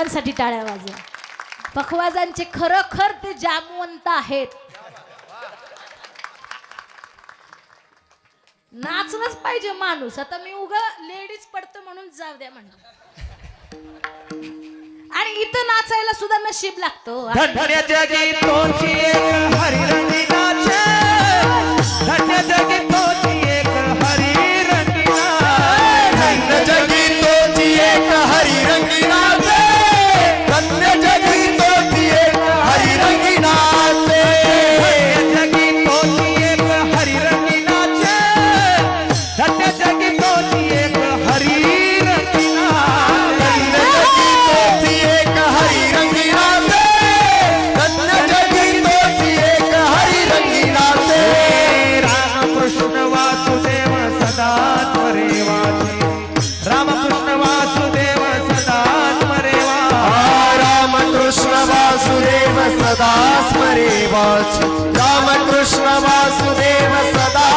पखवाजांसाठी टाळ्या वाजवा. पखवाजांचे खरोखर ते जामवंत आहेत. नाचलंच पाहिजे माणूस. आता मी उगा लेडीज पडतो म्हणून जाऊ द्या म्हणलं. आणि इथं नाचायला सुद्धा नशीब लागतो. धन्य जगी तोची एक हरिरंगी नाचे, धन्य जगी तोची एक हरिरंगी नाचे, धन्य जगी तोची एक हरिरंगी नाचे, धन्य जगी तोची एक हरिरंगी नाचे, धन्य जगी तोची एक हरिरंगी नाचे, धन्य जगी तोची एक हरिरंगी नाचे, धन्य जगी तोची एक हरिरंगी नाचे, रामकृष्ण वासुदेव सदा त्वरे वाचे, रामकृष्ण वासुदेव सदा त्वरे वाचे, रामकृष्ण वासुदेव सदा स्मरे वाच, रामकृष्ण वासुदेव सदा